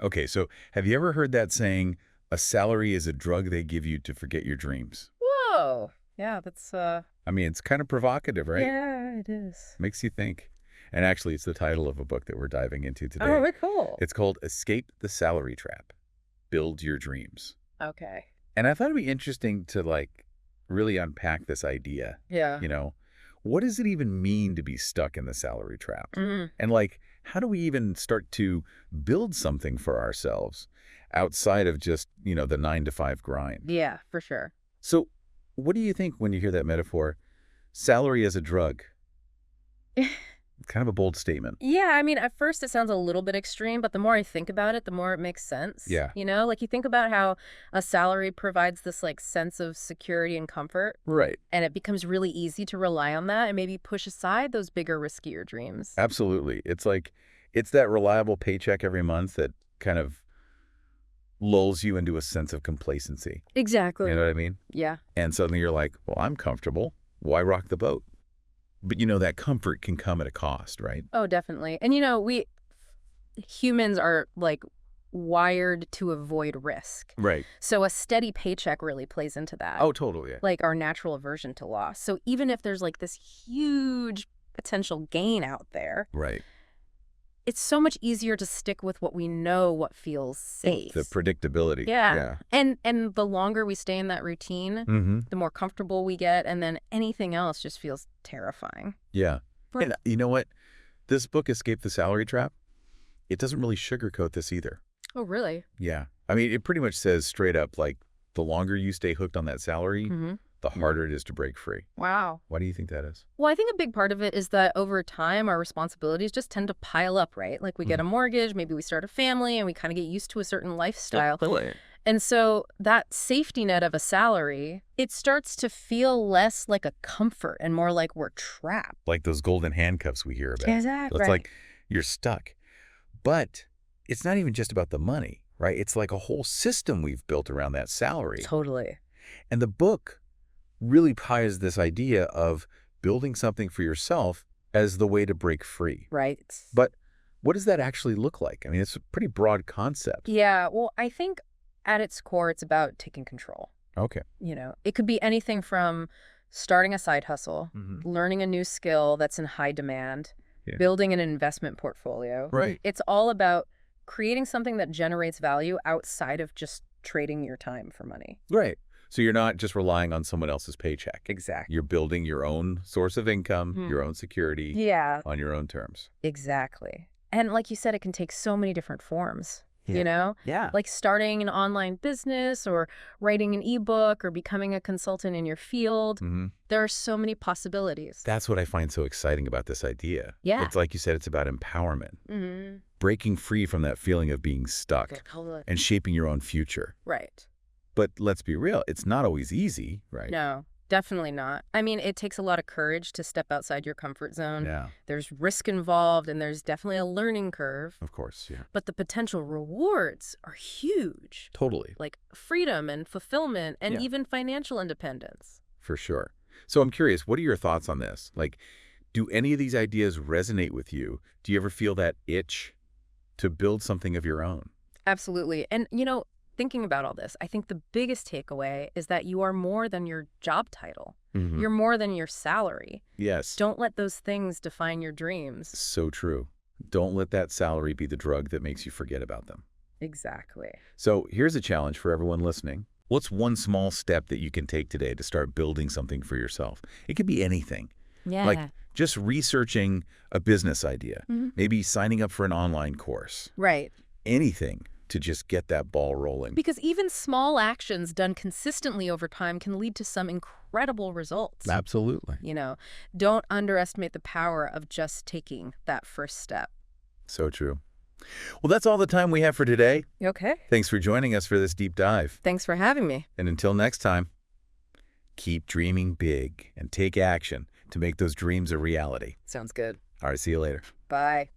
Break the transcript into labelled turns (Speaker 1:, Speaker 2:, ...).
Speaker 1: Okay, so have you ever heard that saying, a salary is a drug they give you to forget your dreams?
Speaker 2: Whoa. Yeah, that's
Speaker 1: I mean, it's kind of provocative, right?
Speaker 2: yeah, it is.
Speaker 1: Makes you think. And actually, it's the title of a book that we're diving into
Speaker 2: Oh,
Speaker 1: today.
Speaker 2: very cool.
Speaker 1: It's called Escape the Salary Trap, Build Your Dreams.
Speaker 2: Okay.
Speaker 1: And I thought it'd be interesting to really unpack this idea.
Speaker 2: Yeah.
Speaker 1: You know, what does it even mean to be stuck in the salary trap?
Speaker 2: Mm,
Speaker 1: And how do we even start to build something for ourselves outside of just, the 9 to 5 grind?
Speaker 2: yeah, for sure.
Speaker 1: So what do you think when you hear that metaphor, salary as a drug? Kind of a bold statement.
Speaker 2: Yeah, I mean, at first it sounds a little bit extreme, but the more I think about it, the more it makes sense.
Speaker 1: Yeah.
Speaker 2: Like you think about how a salary provides this like sense of security and comfort,
Speaker 1: Right.
Speaker 2: and it becomes really easy to rely on that and maybe push aside those bigger, riskier dreams.
Speaker 1: Absolutely. It's that reliable paycheck every month that kind of lulls you into a sense of complacency.
Speaker 2: Exactly.
Speaker 1: You know what I mean?
Speaker 2: Yeah.
Speaker 1: And suddenly you're like, well, I'm comfortable. Why rock the boat? But that comfort can come at a cost, right?
Speaker 2: Oh, definitely. And we humans are like wired to avoid risk.
Speaker 1: Right.
Speaker 2: So a steady paycheck really plays into that.
Speaker 1: Oh, totally.
Speaker 2: Like our natural aversion to loss. So even if there's like this huge potential gain out there,
Speaker 1: Right.
Speaker 2: it's so much easier to stick with what we know, what feels safe.
Speaker 1: The predictability.
Speaker 2: Yeah. And the longer we stay in that routine,
Speaker 1: Mm-hmm.
Speaker 2: the more comfortable we get, and then anything else just feels terrifying.
Speaker 1: Yeah.
Speaker 2: Right.
Speaker 1: And you know what? This book, Escape the Salary Trap, it doesn't really sugarcoat this either.
Speaker 2: Oh, really?
Speaker 1: Yeah. I mean, it pretty much says straight up, the longer you stay hooked on that salary,
Speaker 2: Mm-hmm.
Speaker 1: the harder it is to break free.
Speaker 2: Wow.
Speaker 1: Why do you think that is?
Speaker 2: Well, I think a big part of it is that over time, our responsibilities just tend to pile up, right? Like we get a mortgage, maybe we start a family, and we kind of get used to a certain lifestyle. And so that safety net of a salary, it starts to feel less like a comfort and more like we're trapped.
Speaker 1: Like those golden handcuffs we hear about.
Speaker 2: Exactly.
Speaker 1: It's like you're stuck. But it's not even just about the money, right? It's like a whole system we've built around that salary.
Speaker 2: Totally.
Speaker 1: And the book really pies this idea of building something for yourself as the way to break free.
Speaker 2: Right.
Speaker 1: But what does that actually look like? I mean, it's a pretty broad concept.
Speaker 2: Yeah. Well, I think at its core, it's about taking control.
Speaker 1: Okay.
Speaker 2: It could be anything from starting a side hustle,
Speaker 1: Mm-hmm.
Speaker 2: learning a new skill that's in high demand,
Speaker 1: Yeah.
Speaker 2: building an investment portfolio.
Speaker 1: Right.
Speaker 2: It's all about creating something that generates value outside of just trading your time for money.
Speaker 1: Right. So you're not just relying on someone else's paycheck.
Speaker 2: Exactly.
Speaker 1: You're building your own source of income, your own security
Speaker 2: Yeah,
Speaker 1: on your own terms.
Speaker 2: exactly. And like you said, it can take so many different forms,
Speaker 1: Yeah.
Speaker 2: Like starting an online business or writing an ebook or becoming a consultant in your field.
Speaker 1: Mm-hmm.
Speaker 2: There are so many possibilities.
Speaker 1: That's what I find so exciting about this idea.
Speaker 2: Yeah.
Speaker 1: It's like you said, it's about empowerment,
Speaker 2: Mm-hmm.
Speaker 1: breaking free from that feeling of being stuck
Speaker 2: Totally.
Speaker 1: and shaping your own future.
Speaker 2: Right.
Speaker 1: But let's be real, it's not always easy, right?
Speaker 2: No, definitely not. I mean, it takes a lot of courage to step outside your comfort zone.
Speaker 1: Yeah,
Speaker 2: There's risk involved, and there's definitely a learning curve.
Speaker 1: of course, yeah.
Speaker 2: But the potential rewards are huge,
Speaker 1: Totally,
Speaker 2: like freedom and fulfillment and
Speaker 1: Yeah.
Speaker 2: even financial independence.
Speaker 1: for sure. So I'm curious, what are your thoughts on this? Do any of these ideas resonate with you? Do you ever feel that itch to build something of your own?
Speaker 2: Absolutely. And, thinking about all this, I think the biggest takeaway is that you are more than your job title.
Speaker 1: Mhm.
Speaker 2: You're more than your salary.
Speaker 1: Yes,
Speaker 2: Don't let those things define your dreams.
Speaker 1: so true. Don't let that salary be the drug that makes you forget about them.
Speaker 2: Exactly.
Speaker 1: So here's a challenge for everyone listening. What's one small step that you can take today to start building something for yourself? It could be anything.
Speaker 2: Yeah.
Speaker 1: Like just researching a business idea,
Speaker 2: Mhm.
Speaker 1: maybe signing up for an online course,
Speaker 2: Right.
Speaker 1: anything to just get that ball rolling.
Speaker 2: Because even small actions done consistently over time can lead to some incredible results.
Speaker 1: Absolutely.
Speaker 2: Don't underestimate the power of just taking that first step.
Speaker 1: So true. Well, that's all the time we have for today.
Speaker 2: Okay.
Speaker 1: Thanks for joining us for this deep dive.
Speaker 2: Thanks for having me.
Speaker 1: And until next time, keep dreaming big and take action to make those dreams a reality.
Speaker 2: Sounds good.
Speaker 1: All right, see you later.
Speaker 2: Bye.